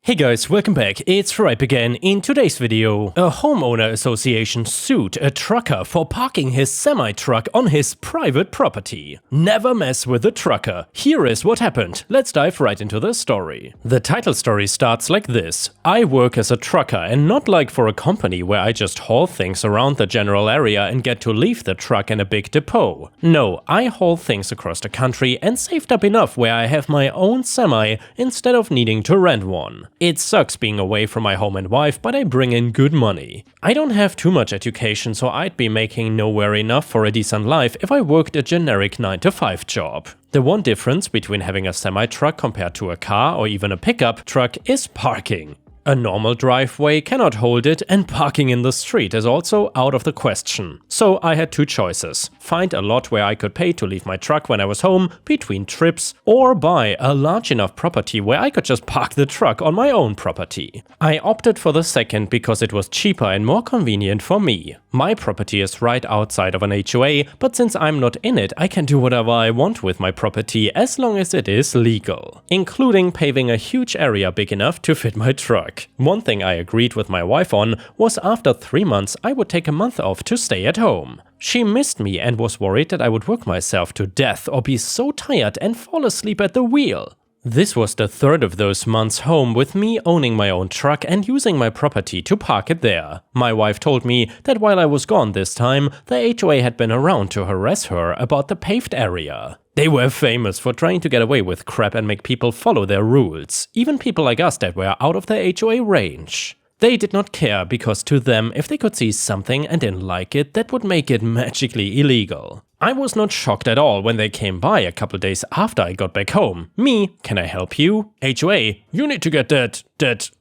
Hey guys, welcome back, it's Ripe again. In today's video, a homeowner association sued a trucker for parking his semi-truck on his private property. Never mess with a trucker. Here is what happened. Let's dive right into the story. The title story starts like this. I work as a trucker and not like for a company where I just haul things around the general area and get to leave the truck in a big depot. No, I haul things across the country and saved up enough where I have my own semi instead of needing to rent one. It sucks being away from my home and wife, but I bring in good money. I don't have too much education, so I'd be making nowhere enough for a decent life if I worked a generic 9-to-5 job. The one difference between having a semi-truck compared to a car or even a pickup truck is parking. A normal driveway cannot hold it, and parking in the street is also out of the question. So I had two choices: find a lot where I could pay to leave my truck when I was home between trips, or buy a large enough property where I could just park the truck on my own property. I opted for the second because it was cheaper and more convenient for me. My property is right outside of an HOA, but since I'm not in it, I can do whatever I want with my property as long as it is legal, including paving a huge area big enough to fit my truck. One thing I agreed with my wife on was after 3 months I would take a month off to stay at home. She missed me and was worried that I would work myself to death or be so tired and fall asleep at the wheel. This was the third of those months home with me owning my own truck and using my property to park it there. My wife told me that while I was gone this time, the HOA had been around to harass her about the paved area. They were famous for trying to get away with crap and make people follow their rules, even people like us that were out of the HOA range. They did not care because to them, if they could see something and didn't like it, that would make it magically illegal. I was not shocked at all when they came by a couple days after I got back home. Me, can I help you? HOA, you need to get that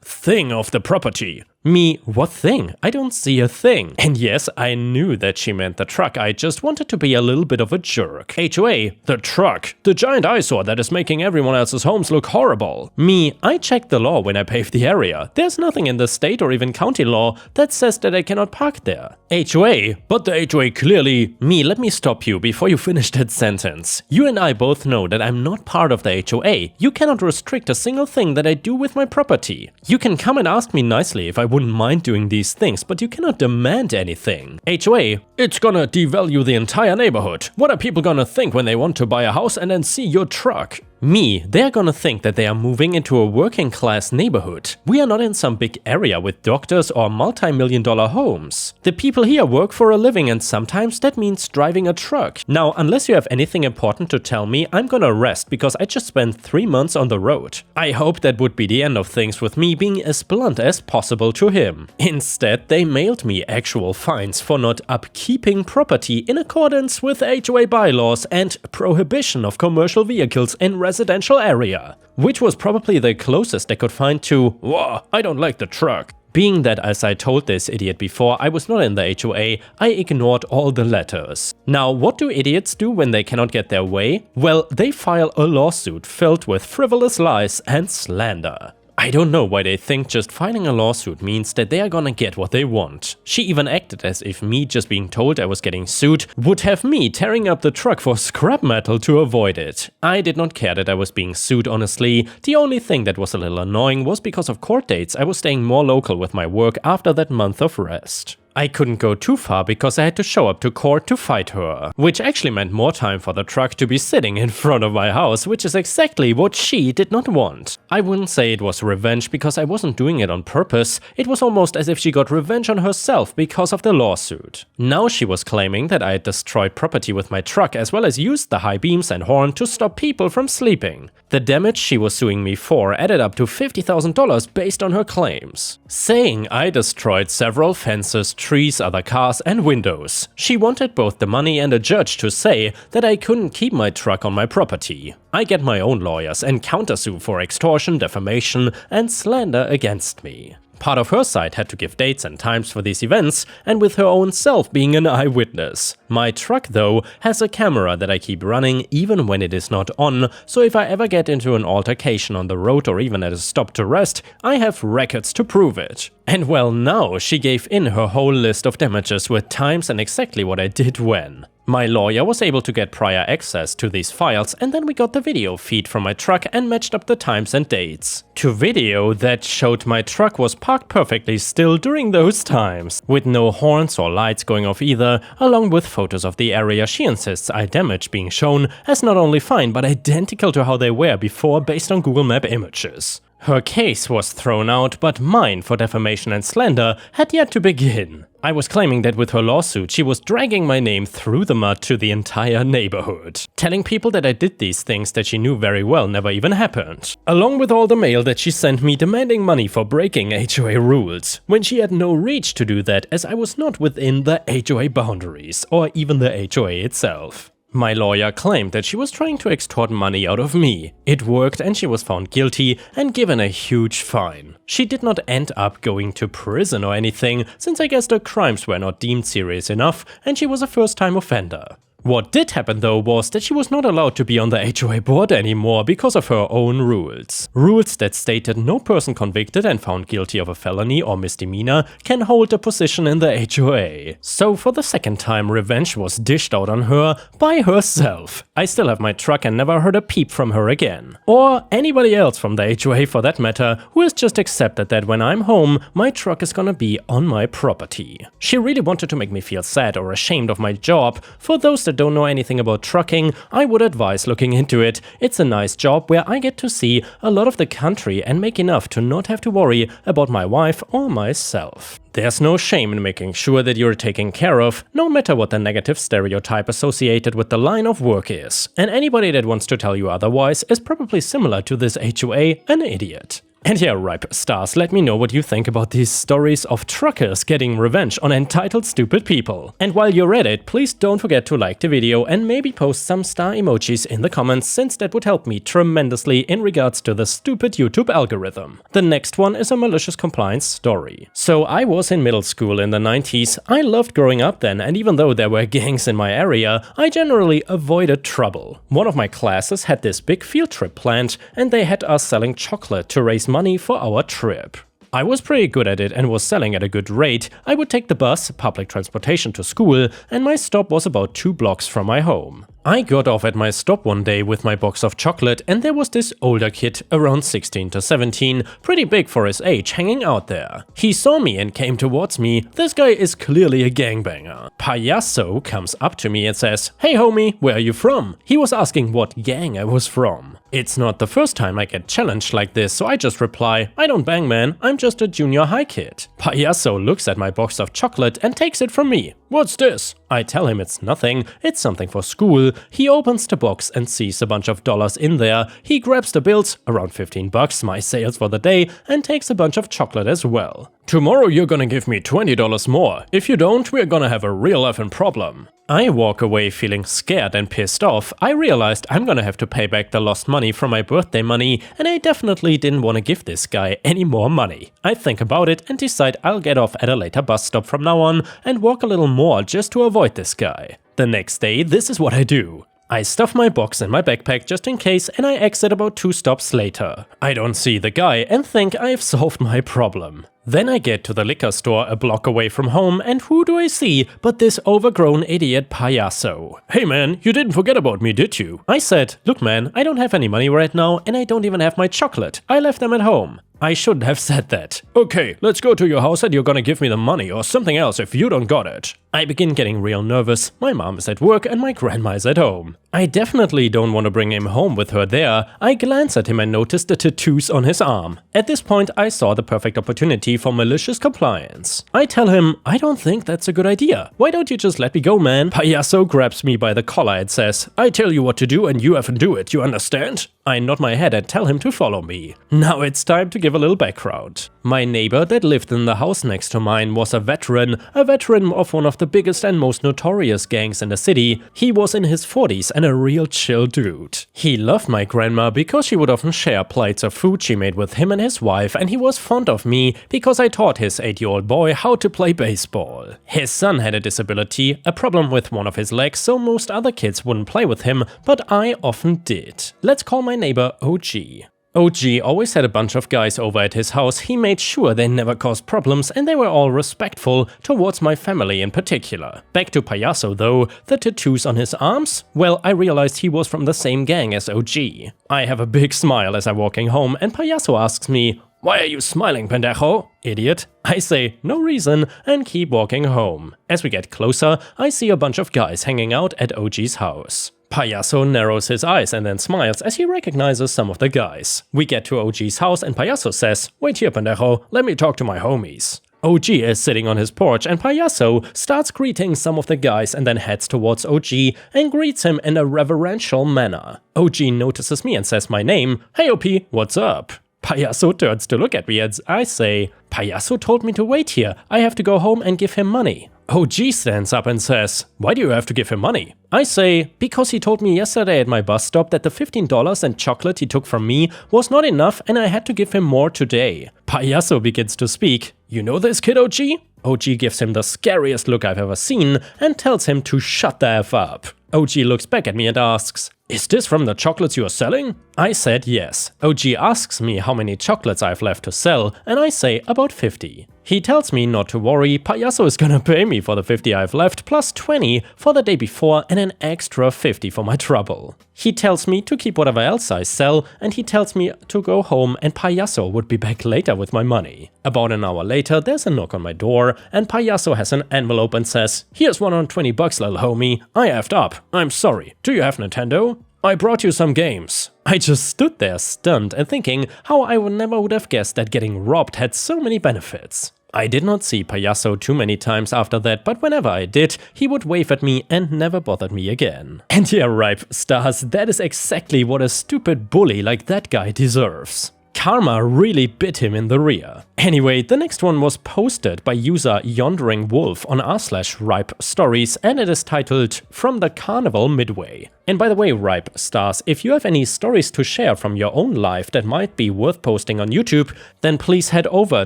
thing off the property. Me, what thing? I don't see a thing. And yes, I knew that she meant the truck, I just wanted to be a little bit of a jerk. HOA, the truck, the giant eyesore that is making everyone else's homes look horrible. Me, I checked the law when I paved the area. There's nothing in the state or even county law that says that I cannot park there. HOA, but the HOA clearly... Me, let me stop you before you finish that sentence. You and I both know that I'm not part of the HOA. You cannot restrict a single thing that I do with my property. You can come and ask me nicely if I wouldn't mind doing these things, but you cannot demand anything. HOA, it's gonna devalue the entire neighborhood. What are people gonna think when they want to buy a house and then see your truck? Me, they're gonna think that they are moving into a working class neighborhood. We are not in some big area with doctors or multi-million-dollar homes. The people here work for a living and sometimes that means driving a truck. Now, unless you have anything important to tell me, I'm gonna rest because I just spent 3 months on the road. I hope that would be the end of things with me being as blunt as possible to him. Instead, they mailed me actual fines for not upkeeping property in accordance with HOA bylaws and prohibition of commercial vehicles in residential area, which was probably the closest they could find to, "Whoa, I don't like the truck." Being that, as I told this idiot before, I was not in the HOA, I ignored all the letters. Now, what do idiots do when they cannot get their way? Well, they file a lawsuit filled with frivolous lies and slander. I don't know why they think just filing a lawsuit means that they are gonna get what they want. She even acted as if me just being told I was getting sued would have me tearing up the truck for scrap metal to avoid it. I did not care that I was being sued, honestly. The only thing that was a little annoying was because of court dates, I was staying more local with my work after that month of rest. I couldn't go too far because I had to show up to court to fight her, which actually meant more time for the truck to be sitting in front of my house, which is exactly what she did not want. I wouldn't say it was revenge because I wasn't doing it on purpose. It was almost as if she got revenge on herself because of the lawsuit. Now she was claiming that I had destroyed property with my truck as well as used the high beams and horn to stop people from sleeping. The damage she was suing me for added up to $50,000 based on her claims, saying I destroyed several fences, trees, other cars and windows. She wanted both the money and a judge to say that I couldn't keep my truck on my property. I get my own lawyers and countersue for extortion, defamation and slander against me. Part of her side had to give dates and times for these events, and with her own self being an eyewitness. My truck, though, has a camera that I keep running even when it is not on, so if I ever get into an altercation on the road or even at a stop to rest, I have records to prove it. And well, now she gave in her whole list of damages with times and exactly what I did when. My lawyer was able to get prior access to these files, and then we got the video feed from my truck and matched up the times and dates to video that showed my truck was parked perfectly still during those times, with no horns or lights going off either, along with photos of the area she insists I damaged being shown as not only fine but identical to how they were before based on Google Map images. Her case was thrown out, but mine for defamation and slander had yet to begin. I was claiming that with her lawsuit she was dragging my name through the mud to the entire neighborhood, telling people that I did these things that she knew very well never even happened, along with all the mail that she sent me demanding money for breaking HOA rules, when she had no reach to do that as I was not within the HOA boundaries, or even the HOA itself. My lawyer claimed that she was trying to extort money out of me. It worked and she was found guilty and given a huge fine. She did not end up going to prison or anything, since I guess the crimes were not deemed serious enough and she was a first-time offender. What did happen though was that she was not allowed to be on the HOA board anymore because of her own rules. Rules that stated no person convicted and found guilty of a felony or misdemeanor can hold a position in the HOA. So for the second time revenge was dished out on her by herself. I still have my truck and never heard a peep from her again. Or anybody else from the HOA for that matter, who has just accepted that when I'm home, my truck is gonna be on my property. She really wanted to make me feel sad or ashamed of my job. For those that don't know anything about trucking, I would advise looking into it. It's a nice job where I get to see a lot of the country and make enough to not have to worry about my wife or myself. There's no shame in making sure that you're taken care of, no matter what the negative stereotype associated with the line of work is. And anybody that wants to tell you otherwise is probably similar to this HOA, an idiot. And yeah, ripe stars, let me know what you think about these stories of truckers getting revenge on entitled stupid people. And while you're at it, please don't forget to like the video and maybe post some star emojis in the comments, since that would help me tremendously in regards to the stupid YouTube algorithm. The next one is a malicious compliance story. So I was in middle school in the 90s. I loved growing up then, and even though there were gangs in my area, I generally avoided trouble. One of my classes had this big field trip planned, and they had us selling chocolate to raise money for our trip. I was pretty good at it and was selling at a good rate. I would take the bus, public transportation to school, and my stop was about 2 blocks from my home. I got off at my stop one day with my box of chocolate, and there was this older kid, around 16 to 17, pretty big for his age, hanging out there. He saw me and came towards me. This guy is clearly a gangbanger. Payaso comes up to me and says, "Hey homie, where are you from?" He was asking what gang I was from. It's not the first time I get challenged like this, so I just reply, "I don't bang man, I'm just a junior high kid." Payaso looks at my box of chocolate and takes it from me. "What's this?" I tell him it's nothing, it's something for school. He opens the box and sees a bunch of dollars in there. He grabs the bills, around 15 bucks, my sales for the day, and takes a bunch of chocolate as well. "Tomorrow you're gonna give me $20 more. If you don't, we're gonna have a real effing problem." I walk away feeling scared and pissed off. I realized I'm gonna have to pay back the lost money from my birthday money, and I definitely didn't want to give this guy any more money. I think about it and decide I'll get off at a later bus stop from now on and walk a little more just to avoid this guy. The next day, this is what I do. I stuff my box in my backpack just in case, and I exit about 2 stops later. I don't see the guy and think I've solved my problem. Then I get to the liquor store a block away from home, and who do I see but this overgrown idiot Payaso. "Hey man, you didn't forget about me, did you?" I said, "Look man, I don't have any money right now and I don't even have my chocolate. I left them at home." I shouldn't have said that. "Okay, let's go to your house and you're gonna give me the money or something else if you don't got it." I begin getting real nervous. My mom is at work and my grandma is at home. I definitely don't want to bring him home with her there. I glance at him and notice the tattoos on his arm. At this point I saw the perfect opportunity for malicious compliance. I tell him, "I don't think that's a good idea. Why don't you just let me go, man?" Payaso grabs me by the collar and says, "I tell you what to do and you have to do it, you understand?" I nod my head and tell him to follow me. Now it's time to give a little background. My neighbor that lived in the house next to mine was a veteran of one of the biggest and most notorious gangs in the city. He was in his 40s and a real chill dude. He loved my grandma because she would often share plates of food she made with him and his wife, and he was fond of me because I taught his 8-year-old boy how to play baseball. His son had a disability, a problem with one of his legs, so most other kids wouldn't play with him, but I often did. Let's call my neighbor OG. OG always had a bunch of guys over at his house. He made sure they never caused problems and they were all respectful towards my family in particular. Back to Payaso though, the tattoos on his arms? Well, I realized he was from the same gang as OG. I have a big smile as I'm walking home and Payaso asks me, "Why are you smiling, pendejo? Idiot?" I say, "No reason," and keep walking home. As we get closer, I see a bunch of guys hanging out at OG's house. Payaso narrows his eyes and then smiles as he recognizes some of the guys. We get to OG's house and Payaso says, "Wait here, pendejo, let me talk to my homies." OG is sitting on his porch and Payaso starts greeting some of the guys and then heads towards OG and greets him in a reverential manner. OG notices me and says my name. "Hey OP, what's up?" Payaso turns to look at me and I say, "Payaso told me to wait here, I have to go home and give him money." OG stands up and says, "Why do you have to give him money?" I say, "Because he told me yesterday at my bus stop that the $15 and chocolate he took from me was not enough and I had to give him more today." Payaso begins to speak. "You know this kid, OG?" OG gives him the scariest look I've ever seen and tells him to shut the F up. OG looks back at me and asks, "Is this from the chocolates you are selling?" I said yes. OG asks me how many chocolates I've left to sell and I say about 50. He tells me not to worry, Payaso is gonna pay me for the 50 I've left plus 20 for the day before and an extra 50 for my trouble. He tells me to keep whatever else I sell and he tells me to go home and Payaso would be back later with my money. About an hour later there's a knock on my door and Payaso has an envelope and says, "Here's $120 little homie, I effed up, I'm sorry, do you have Nintendo? I brought you some games." I just stood there stunned and thinking how I never would have guessed that getting robbed had so many benefits. I did not see Payaso too many times after that, but whenever I did, he would wave at me and never bothered me again. And yeah, ripe stars, that is exactly what a stupid bully like that guy deserves. Karma really bit him in the rear. Anyway, the next one was posted by user Yondering Wolf on r/ripe stories and it is titled "From the Carnival Midway." And by the way, ripe stars, if you have any stories to share from your own life that might be worth posting on YouTube, then please head over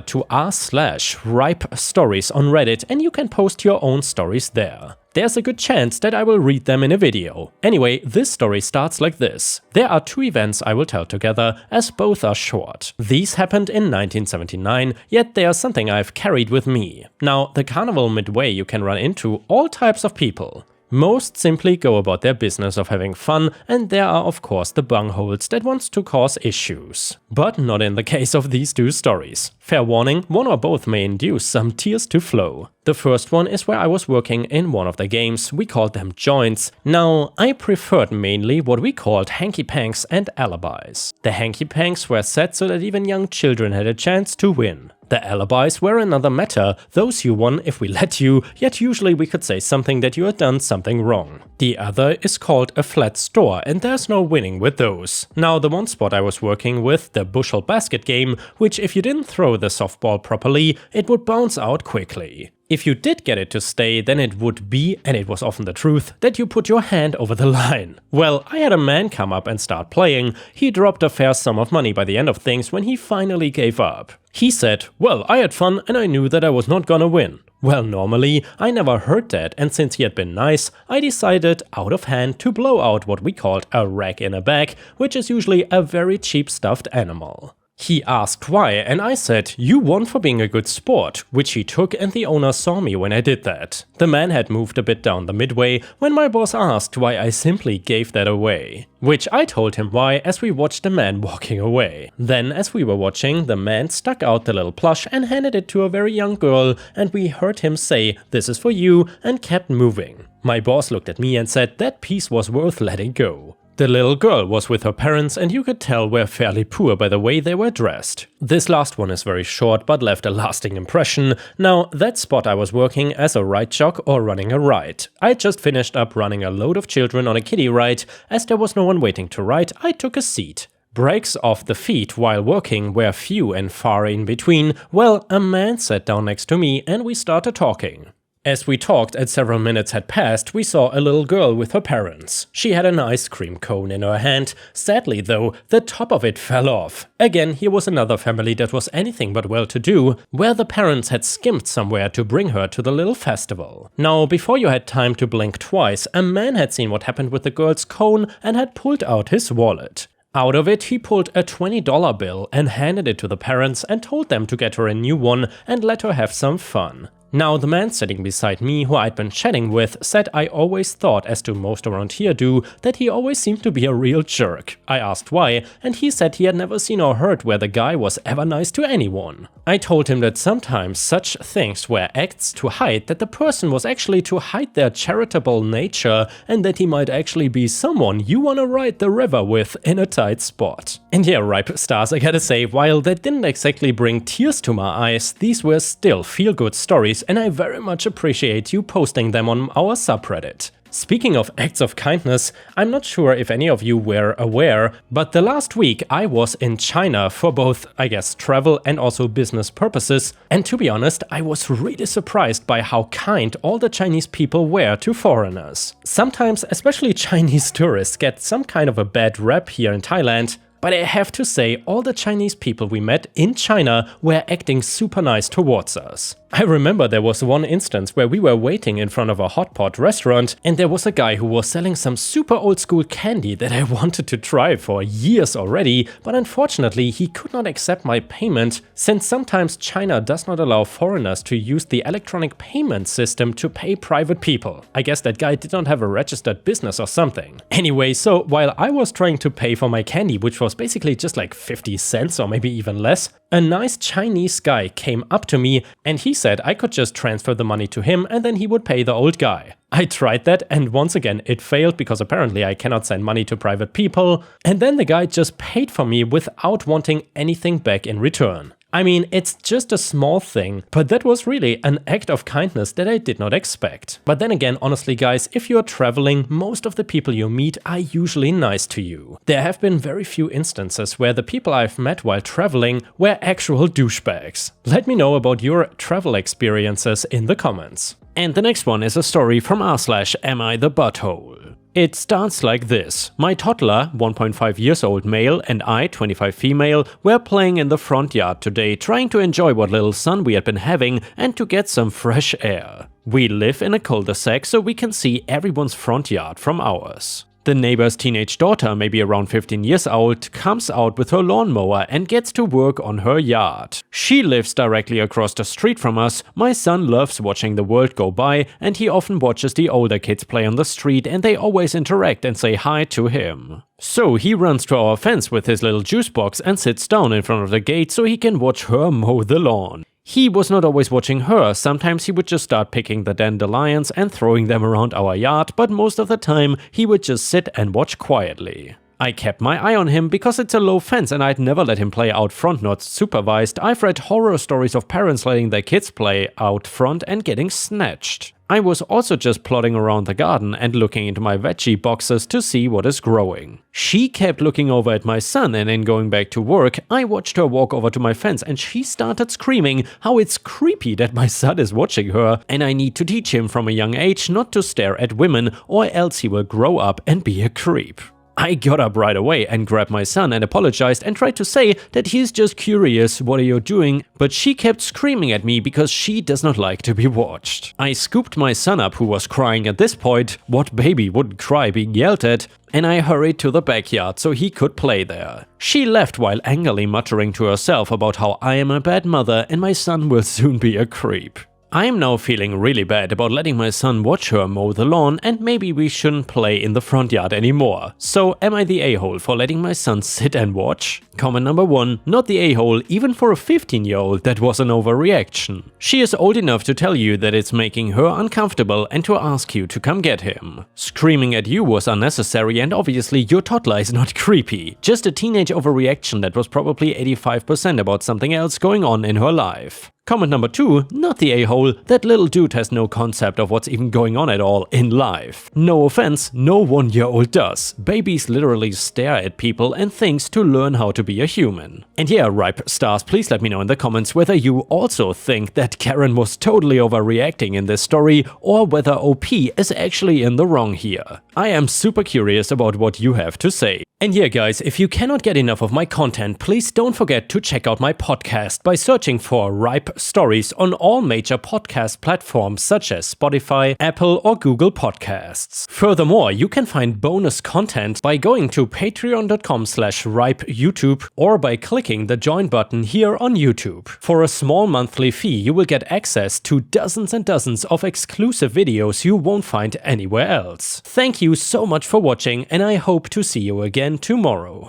to r/ripe stories on Reddit and you can post your own stories there. There's a good chance that I will read them in a video. Anyway, this story starts like this. There are two events I will tell together, as both are short. These happened in 1979, yet they are something I've carried with me. Now, the Carnival Midway you can run into all types of people. Most simply go about their business of having fun, and there are of course the bungholes that want to cause issues. But not in the case of these two stories. Fair warning, one or both may induce some tears to flow. The first one is where I was working in one of the games, we called them joints. Now, I preferred mainly what we called hanky-panks and alibis. The hanky-panks were set so that even young children had a chance to win. The alibis were another matter, those you won if we let you, yet usually we could say something that you had done something wrong. The other is called a flat store and there's no winning with those. Now the one spot I was working with, the bushel basket game, which if you didn't throw the softball properly, it would bounce out quickly. If you did get it to stay, then it would be, and it was often the truth, that you put your hand over the line. Well, I had a man come up and start playing. He dropped a fair sum of money by the end of things when he finally gave up. He said, "Well, I had fun and I knew that I was not gonna win." Well, normally, I never heard that, and since he had been nice, I decided, out of hand, to blow out what we called a rack in a bag, which is usually a very cheap stuffed animal. He asked why, and I said, "You won for being a good sport," which he took and the owner saw me when I did that. The man had moved a bit down the midway when my boss asked why I simply gave that away. Which I told him why as we watched the man walking away. Then as we were watching, the man stuck out the little plush and handed it to a very young girl and we heard him say, "This is for you," and kept moving. My boss looked at me and said that piece was worth letting go. The little girl was with her parents and you could tell were fairly poor by the way they were dressed. This last one is very short but left a lasting impression. Now, that spot I was working as a ride jock or running a ride. I just finished up running a load of children on a kiddie ride. As there was no one waiting to ride, I took a seat. Breaks off the feet while working were few and far in between. Well, a man sat down next to me and we started talking. As we talked and several minutes had passed, we saw a little girl with her parents. She had an ice cream cone in her hand. Sadly though, the top of it fell off. Again, here was another family that was anything but well-to-do, where the parents had skimped somewhere to bring her to the little festival. Now, before you had time to blink twice, a man had seen what happened with the girl's cone and had pulled out his wallet. Out of it, he pulled a $20 bill and handed it to the parents and told them to get her a new one and let her have some fun. Now, the man sitting beside me, who I'd been chatting with, said I always thought, as do most around here do, that he always seemed to be a real jerk. I asked why, and he said he had never seen or heard where the guy was ever nice to anyone. I told him that sometimes such things were acts to hide that the person was actually to hide their charitable nature, and that he might actually be someone you wanna ride the river with in a tight spot. And yeah, ripe stars, I gotta say, while that didn't exactly bring tears to my eyes, these were still feel-good stories, and I very much appreciate you posting them on our subreddit. Speaking of acts of kindness, I'm not sure if any of you were aware, but the last week I was in China for both, I guess, travel and also business purposes, and to be honest, I was really surprised by how kind all the Chinese people were to foreigners. Sometimes, especially Chinese tourists get some kind of a bad rep here in Thailand, but I have to say, all the Chinese people we met in China were acting super nice towards us. I remember there was one instance where we were waiting in front of a hot pot restaurant and there was a guy who was selling some super old school candy that I wanted to try for years already, but unfortunately he could not accept my payment since sometimes China does not allow foreigners to use the electronic payment system to pay private people. I guess that guy did not have a registered business or something. Anyway, so while I was trying to pay for my candy, which was basically just like 50 cents or maybe even less, a nice Chinese guy came up to me and he said I could just transfer the money to him and then he would pay the old guy. I tried that and once again it failed because apparently I cannot send money to private people, and then the guy just paid for me without wanting anything back in return. I mean, it's just a small thing, but that was really an act of kindness that I did not expect. But then again, honestly guys, if you're traveling, most of the people you meet are usually nice to you. There have been very few instances where the people I've met while traveling were actual douchebags. Let me know about your travel experiences in the comments. And the next one is a story from r/amIthebutthole. It starts like this. My toddler, 1.5 years old male, and I, 25 female, were playing in the front yard today, trying to enjoy what little sun we had been having and to get some fresh air. We live in a cul-de-sac, so we can see everyone's front yard from ours. The neighbor's teenage daughter, maybe around 15 years old, comes out with her lawnmower and gets to work on her yard. She lives directly across the street from us. My son loves watching the world go by, and he often watches the older kids play on the street and they always interact and say hi to him. So he runs to our fence with his little juice box and sits down in front of the gate so he can watch her mow the lawn. He was not always watching her, sometimes he would just start picking the dandelions and throwing them around our yard, but most of the time he would just sit and watch quietly. I kept my eye on him because it's a low fence and I'd never let him play out front not supervised. I've read horror stories of parents letting their kids play out front and getting snatched. I was also just plodding around the garden and looking into my veggie boxes to see what is growing. She kept looking over at my son, and in going back to work, I watched her walk over to my fence and she started screaming how it's creepy that my son is watching her and I need to teach him from a young age not to stare at women or else he will grow up and be a creep. I got up right away and grabbed my son and apologized and tried to say that he's just curious, what are you doing? But she kept screaming at me because she does not like to be watched. I scooped my son up, who was crying at this point, what baby wouldn't cry being yelled at, and I hurried to the backyard so he could play there. She left while angrily muttering to herself about how I am a bad mother and my son will soon be a creep. I am now feeling really bad about letting my son watch her mow the lawn, and maybe we shouldn't play in the front yard anymore. So am I the a-hole for letting my son sit and watch? Comment number 1, not the a-hole even for a 15-year-old, that was an overreaction. She is old enough to tell you that it's making her uncomfortable and to ask you to come get him. Screaming at you was unnecessary and obviously your toddler is not creepy. Just a teenage overreaction that was probably 85% about something else going on in her life. Comment number 2, not the a-hole, that little dude has no concept of what's even going on at all in life. No offense, no 1-year-old does. Babies literally stare at people and things to learn how to be a human. And yeah, ripe stars, please let me know in the comments whether you also think that Karen was totally overreacting in this story or whether OP is actually in the wrong here. I am super curious about what you have to say. And yeah guys, if you cannot get enough of my content, please don't forget to check out my podcast by searching for Ripe Stories on all major podcast platforms such as Spotify, Apple or Google Podcasts. Furthermore, you can find bonus content by going to patreon.com/ripeyoutube or by clicking the join button here on YouTube. For a small monthly fee, you will get access to dozens and dozens of exclusive videos you won't find anywhere else. Thank you so much for watching, and I hope to see you again tomorrow.